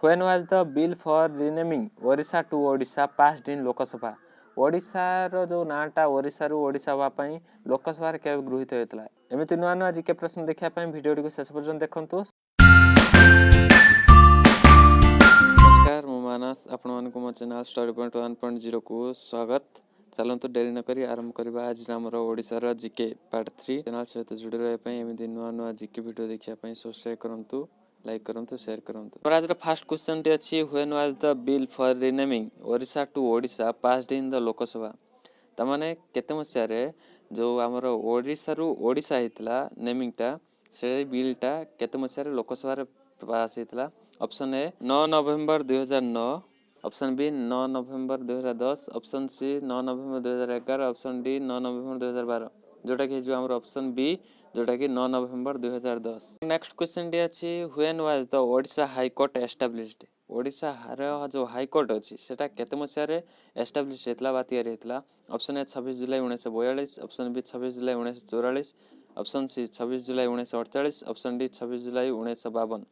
When was the bill for renaming Orissa to Odisha passed in Lok Sabha? ओडिशार जो नाटा ओडिशा रु ओडिशा हवा पई लोकसभा रे केबे गृहीत होइतला एमिति नुआ नुआ जीके प्रश्न देखिया पई वीडियो को शेष पर्यंत देखंतु। नमस्कार मु मानस आपण मानको मो चैनल स्टोरी पॉइंट 1.0 को स्वागत। चलंतु डेली न करी आरंभ करबा आज हमर ओडिशा रो जीके पार्ट 3 चैनल सहित जुड़ी रहे पई एमिति नुआ नुआ जीके वीडियो देखिया पई सब्सक्राइब करंतु, लाइक करंतु, शेयर करंतु। और आज फर्स्ट क्वेश्चन टे अछि when was the bill for renaming Odisha to Odisha passed in the Lok Sabha. त माने केते मसिया रे जो हमर ओडिशा रु ओडिशा हितला नेमिंग टा से बिल टा केते मसिया रे लोकसभा रे पास हितला। Option A 9 November 2009, option B 9 November 2010, option C 9 November 2011, option D 9 नवंबर 2012 जोटा कि हमर ऑप्शन बी जोटा कि 9 नवंबर 2010। नेक्स्ट क्वेश्चन डी अछि when was the Odisha high court established. Odisha रो जो हाई कोर्ट अछि सेटा केते मसिया रे एस्टैब्लिश हेतला बा तयार हेतला। Option A 26 July 1942, option B 26 July 1944, option C 26 July 1948, option D 26 July 1952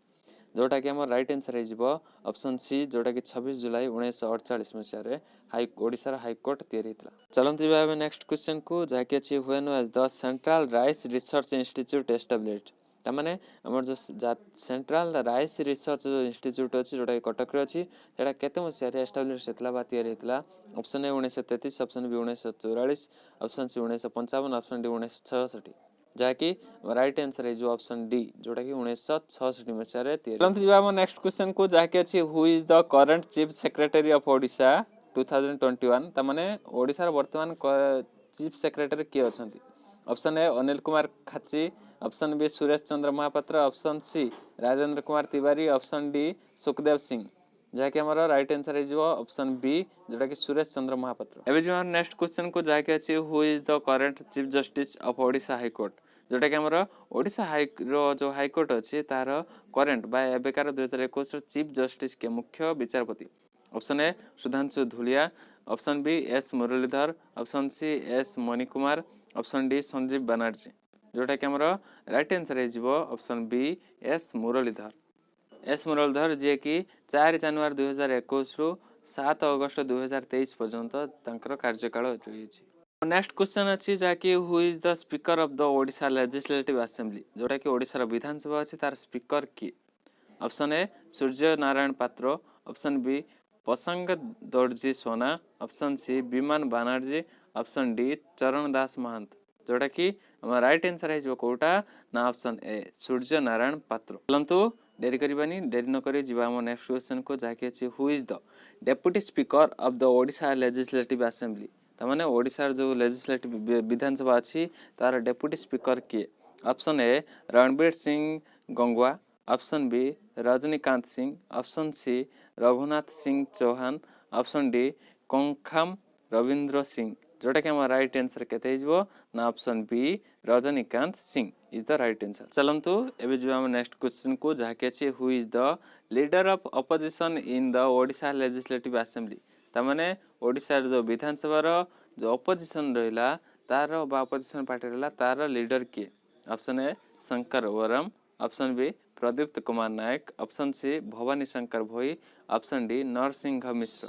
जोटा कि हमर राइट आंसर है जिवो ऑप्शन सी जोटा कि 26 जुलाई 1948 मसिया रे हाई ओडिशा रा हाई कोर्ट तयार हेतला। चलंती बाबे नेक्स्ट क्वेश्चन को जाके अछि when was the central rice research institute established. त माने हमर जो सेंट्रल राइस रिसर्च इंस्टीट्यूट अछि जोटा कि कटक रे अछि सेटा केते मसिया रे एस्टैब्लिश हेतला बा तयार हेतला। Option A 1933, option B 1944, option C 1955, option D 1966 जाकी राइट आंसर है जो ऑप्शन डी जोटा कि 1966 मसिया रे तयार। चलंत जिबा हम नेक्स्ट क्वेश्चन को जाके अछि who is the current chief secretary of Odisha 2021। त माने ओडिशा रो वर्तमान चीफ सेक्रेटरी के अछंती। Option A Anil Kumar Khachi, option B Suresh Chandra Mahapatra, option C Rajendra Kumar Tiwari, option D Sukhdev Singh जाके हमारा राइट आंसर है जो ऑप्शन बी जोटा कि सुरेश चंद्र महापात्र। एबे जो हम नेक्स्ट क्वेश्चन को जाके अछि who is the current chief justice of Odisha high court जोटा कि हमारा ओडिशा हाई रो जो हाई कोर्ट अछि तार करंट बा एबेकार 2021 चीफ जस्टिस के मुख्य विचारपति। Option A Sudhanshu Dhulia, option B S Muralidhar, option C S Mani Kumar, option D Sanjeev Banerjee जोटा कि हमारा राइट आंसर है जिवो option B S Muralidhar. S Muralidhar जे कि 4 जनवरी 2021 रु 7 अगस्त 2023 पर्यंत तंकर कार्यकाल रही। नेक्स्ट क्वेश्चन अछि जाकी who is the speaker of the Odisha legislative assembly जोटा कि ओडिशा रो विधानसभा अछि तार स्पीकर की। ऑप्शन ए सूर्य नारायण पात्र, ऑप्शन बी पसंग दर्जी सोना, ऑप्शन सी विमान बनर्जी, ऑप्शन डी चरण दास महंत जोटा कि हम राइट आंसर है जो कोटा ना ऑप्शन ए सूर्य नारायण पात्र। चलंतु डेरी करबानी डेरी न करी जिबा हम नेक्स्ट क्वेश्चन को जाके अछि who is the deputy speaker of the Odisha legislative assembly. त माने ओडिशा जो लेजिस्लेटिव विधानसभा अछि तार डेप्यूटी स्पीकर के। Option A Ranbir Singh Gangwa, option B Rajnikant Singh, option C Raghunath Singh Chauhan, option D Konkham Ravindra Singh जोटा कि हमारा राइट आंसर केते हिजबो ना option B Rajnikant Singh is the right answer. चलंतु एबे जिबा हम नेक्स्ट क्वेश्चन को जाके अछि who is the leader of opposition in the Odisha legislative assembly. त माने ओडिशा जो विधानसभा रो जो ऑपोजिशन रहिला तार बा ऑपोजिशन पार्टी रहिला तार लीडर के। ऑप्शन ए शंकर वरम, ऑप्शन बी प्रदीप्त कुमार नायक, ऑप्शन सी भवानी शंकर भोई, ऑप्शन डी नरसिंह मिश्र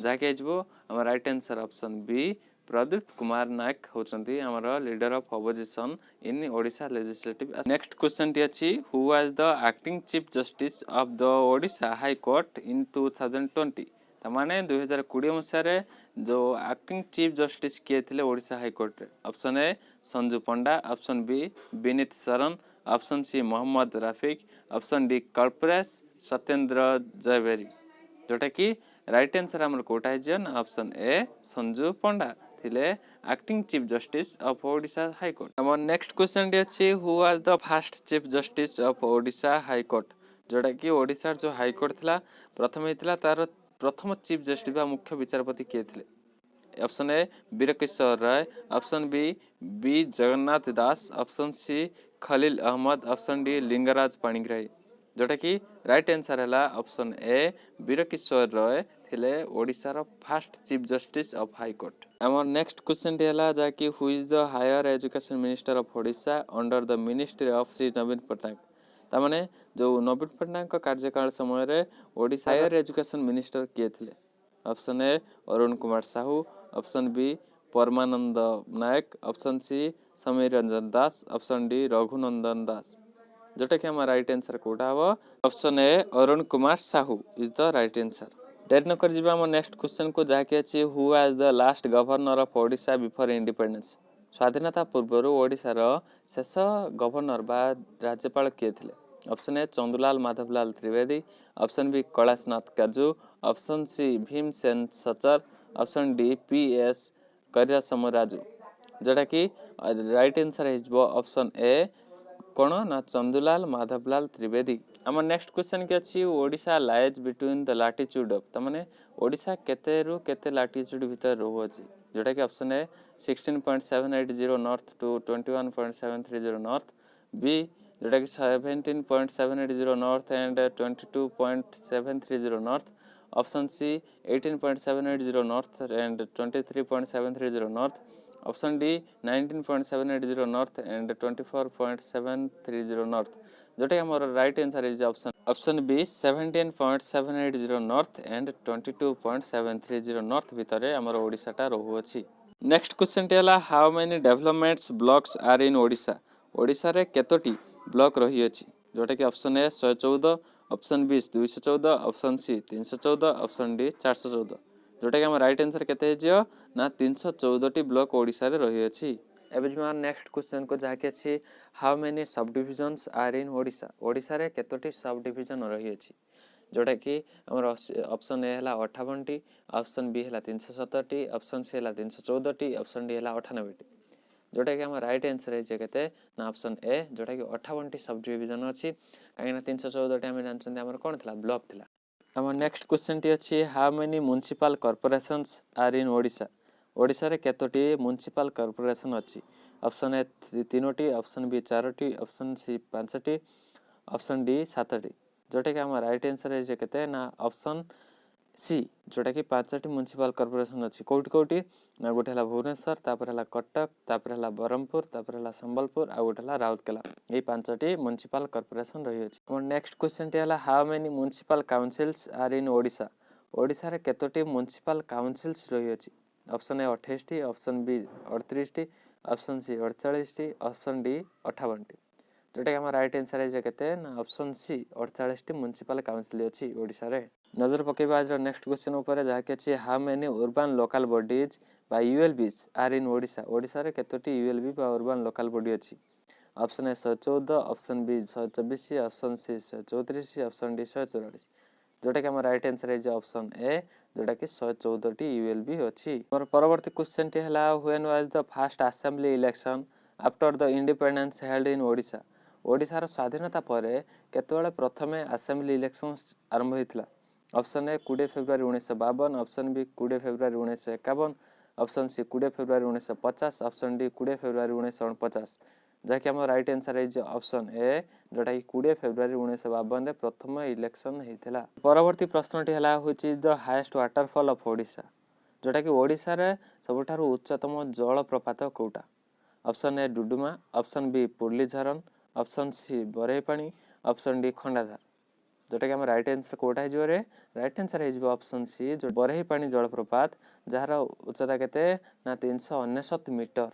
जाके हिजबो हम राइट आंसर ऑप्शन बी प्रदीप्त कुमार नायक होचंती हमारा leader of opposition in Odisha legislative. Next question टी अछि who was the acting chief justice of the Odisha high court in 2020। त माने 2020 मसिया रे जो एक्टिंग चीफ जस्टिस किए थिले ओडिशा हाई कोर्ट रे। Option A Sanju Panda, option B Vineet Saran, option C Mohammad Rafiq, option D Kalpesh Satyendra Jhaveri जोटा कि राइट आंसर हमर कोटा है जन ऑप्शन ए संजू पंडा थिले acting chief justice of Odisha high court. हमर नेक्स्ट क्वेश्चन डी अछि who was the first chief justice of Odisha high court जोटा कि ओडिशा जो हाई कोर्ट थिला प्रथम हेतिला तार प्रथम चीफ जस्टिस बा मुख्य विचारपति के थिले। Option A Birakishore Ray, option B Jagannath Das, option C Khalil Ahmed, option D Lingaraj Panigrahi जोटा कि राइट आंसर है ऑप्शन ए वीरकिशोर राय थिले ओडिशा रो first chief justice of high court. हमर नेक्स्ट क्वेश्चन दिला जाकि who is the higher education minister of Odisha under the ministry of Shri Naveen Patnaik तामाने जो नवीन पट्टनायक कार्यकाल समय ओडिशा हायर एजुकेशन मिनिस्टर किए थे? Option A Arun Kumar Sahu, option B Parmanand Nayak, option C Samir Ranjan Das, option D Raghunandan Das. जोटा कि हमारा राइट आंसर कोटा हम option A Arun Kumar Sahu is the right answer. डेट न कर जीवा हम नेक्स्ट क्वेश्चन को जाके अछि who was the last governor of Odisha before independence. स्वाधीनता पूर्व ओडिशार शेष गवर्नर बा राज्यपाल किए थे? Option A Chandulal Madhavlal Trivedi, option B Kailashnath Katju, option C Bhimsen Sachar, option D P S Kumaraswamy Raju. जोटा कि राइट आंसर है ऑप्शन ए कौन ना चंदुलाल माधवलाल त्रिवेदी। आम नेक्स्ट क्वेश्चन के अच्छी Odisha lies between the latitude of तमाने ओडिशा केते रु केते लाटिट्यूड भीतर रहउछि? जोटा कि option A 16.780 north to 21.730 north, B जोटा कि 17.780 north and 22.730 north, option C 18.780 north and 23.730 north, option D 19.780 north and 24.730 north. जोटा हमारा right answer is option B 17.780 north and 22.730 north भितर आमर ओडिशाटा रहुअछि। नेक्स्ट क्वेश्चन टेला how many developments blocks are in Odisha? Odisha रे केतोटी ब्लॉक रही अछि? जोटा कि option A 114, option B 214, option C 314, option D 414। जोटा कि हम राइट आंसर केते हिजियो ना 314 ब्लॉक ओडिशा रे रही अछि। एबे हम नेक्स्ट क्वेश्चन को जाके अछि how many sub divisions are in Odisha? Odisha रे केतोटी सब डिविजन रही अछि? जोटा कि हमर ऑप्शन ए हला 58टी, ऑप्शन बी हला 317टी, ऑप्शन सी हला 314टी, ऑप्शन डी हला 98टी। जोटा कि हम राइट आंसर है केते ना ऑप्शन ए जोटा कि 58टी सब डिविजन अछि। काहेना 314टी हम जानछन हमर कोन थला ब्लॉक थला। हम नेक्स्ट क्वेश्चन टी अछि how many municipal corporations are in Odisha? Odisha रे केतोटी म्युनिसिपल कॉर्पोरेशन अछि? ऑप्शन ए 3टी, ऑप्शन बी 4टी, ऑप्शन सी 5टी, ऑप्शन डी 7टी। जोटा कि हम राइट आंसर है केते ना ऑप्शन सी जोटा कि 5टी म्युनिसिपल कॉर्पोरेशन अछि। कोठी कोठी ना गोटे हला भुवनेश्वर, तापर हला कटक, तापर हला बरहमपुर, तापर हला संबलपुर आ गोटे हला राउरकेला। ए 5टी म्युनिसिपल कॉर्पोरेशन रही अछि। और नेक्स्ट क्वेश्चन टी हला how many municipal councils are in Odisha? Odisha रे केतोटी म्युनिसिपल काउंसिल्स रही अछि? ऑप्शन ए 28टी, ऑप्शन बी 38टी, ऑप्शन सी 48टी, ऑप्शन डी 58टी। जोटा कि हम राइट आंसर है केते ना ऑप्शन सी 48टी म्युनिसिपल काउंसिल अछि ओडिशा रे। नजर पकेबा आज नेक्स्ट क्वेश्चन ऊपर जाके अछि how many urban local bodies बा ULBs are in Odisha? Odisha रे केतोटी यूएलबी बा अर्बन लोकल बॉडी अछि? Option A 114, option B 124, option C 134, option D 144। जोटा कि हम राइट आंसर है ऑप्शन ए जोटा कि 114टी यूएलबी अछि। और परवर्ती क्वेश्चन टी हला when was the first assembly election after the independence held in Odisha? Odisha रो स्वाधीनता परे केतबेले प्रथमे असेंबली इलेक्शन आरंभ होइतिला? Option A 20 February 1952, option B 20 February 1951, option C 20 February 1950, option D 20 February 1949। जहाँकि हम राइट आंसर है ऑप्शन ए जोटा कि 20 फेब्रुआरी 1952 रे प्रथम इलेक्शन होइतिला। परवर्ती प्रश्नटी हला which is the highest waterfall of Odisha? जोटा कि ओडिशा रे सबठारु उच्चतम जलप्रपात कोउटा? Option A Duduma, option B Purli Jharan, option C Barehipani, option D Khandadhar. जोटा कि हम राइट आंसर कोटा है रे राइट आंसर है ऑप्शन सी जो बरेपानी जलप्रपात जार उच्चता केते ना 399 मीटर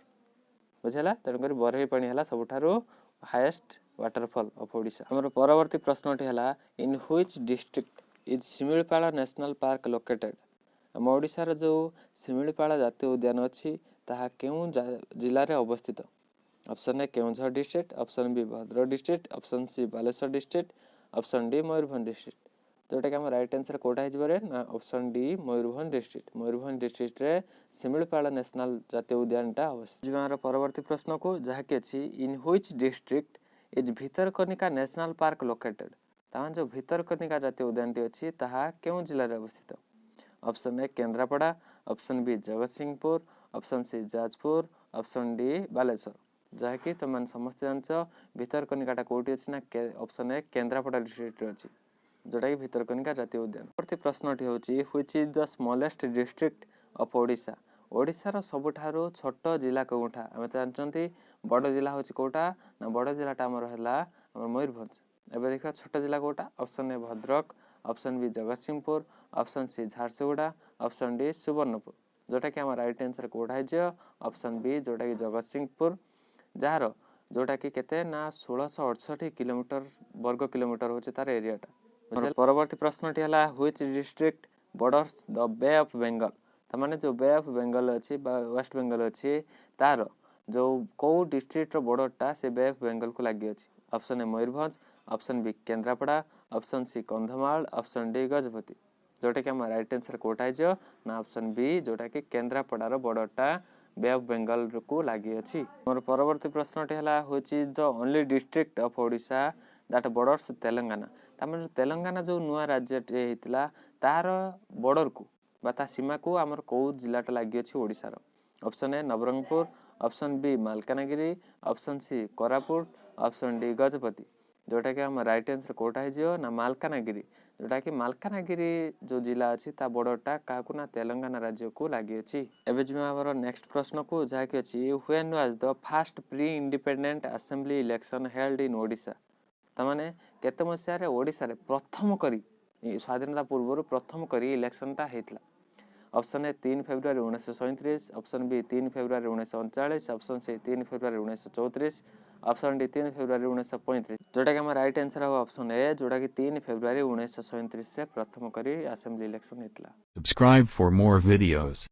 बुझला। तेणुक बरेपानी है सबठारु हाईएस्ट वाटरफॉल ऑफ ओडिशा। हमर परवर्ती प्रश्नटी हला in which district is Similipal national park located? हम ओडिशा रो जो शिमिलीपाल जातीय उद्यान अछि ताहा केउ जिल्ला रे अवस्थित? Option A Keonjhar district, option B Bhadrak district, option C Baleshwar district, option D Mayurbhanj district. जोटा कि हम राइट आंसर कोटा है ना option D Mayurbhanj district. Mayurbhanj district रे शिमिलीपाल नेशनल जातीय उद्यानटा अवस्थित। जीवार परवर्ती प्रश्न को जहाँकि अछि इन which district is Bhitarkanika national park located? ताहा जो भितरकनिका जातीय उद्यानटी अछि ताहा केउ जिल्ला रे अवस्थित? Option A Kendrapara, option B Jagatsinghpur, option C Jajpur, option D Baleshwar. जहाँकि तुम समस्त जानच भितरकनिकाटा कोठी अछि ना ऑप्शन ए केंद्रापड़ा डिस्ट्रिक्ट अछि जोटा कि भितरकनिका जातीय उद्यान। प्रति प्रश्नटी होची which is the smallest district of Odisha? Odisha रो सबठारो छोट जिला कोठा? हम जानचंती बड़ जिला होची कोठा ना बड़ जिलाटा हमर हला हमर मयूरभंज। एबे देखा छोट जिला कोटा option A Bhadrak, option B Jagatsinghpur, option C Jharsuguda, option D Subarnapur. जोटा कि आम राइट आंसर कोटा है ऑप्शन बी जोटा कि जगतसिंहपुर, जार जोटा कि केते ना 1668 किलोमीटर वर्ग किलोमीटर होचे तार एरियाटा। परवर्ती प्रश्नटी है which district borders the bay of Bengal. त माने जो बे ऑफ बेंगल अच्छी वेस्ट बेंगल अच्छी तार जो कौ डिस्ट्रिक्ट बॉर्डरटा से बे ऑफ बेंगल को लगी अच्छी। Option A Mayurbhanj, option B Kendrapara, option C Kandhamal, option D Gajapati. जोटा कि आम राइट आंसर कोटा है ना ऑप्शन बी जोटा कि केन्द्रापड़ार बॉर्डरटा बे ऑफ बेंगल को लगी अच्छी। मोर परवर्ती प्रश्नटी है which is the only district of Odisha that borders Telangana. तार तेलंगाना जो नुआ राज्यटे होता तार बॉर्डर को बा सीमा को आमर कौ जिलाटा लगी अच्छी ओडिशार। Option A Nabarangpur, option B Malkangiri, option C Koraput, option D Gajapati. जोटा कि आम राइट आंसर कोटा है ना मालकानगिरी। जोटा कि मालकानगिरी जो जिला अच्छी ता बॉर्डरटा क्या ना तेलंगाना राज्य को लगी अच्छी। एबे जिमे आमर नेक्स्ट प्रश्न को जहाँकि अच्छी when was the first pre independent assembly election held in Odisha. तमाने केते मसिया ओडिशा रे प्रथम करी स्वाधीनता पूर्व प्रथम करी इलेक्शनटा हेतला। Option A 3 February 1937, option B 3 February 1939, option C 3 February 1934, option D 3 February 1935। जोटा कि आम राइट आंसर हम ऑप्शन ए जोटा कि 3 फेब्रुआरी 1937 रे प्रथम करी असेंबली इलेक्शन हेतला। Subscribe for more videos.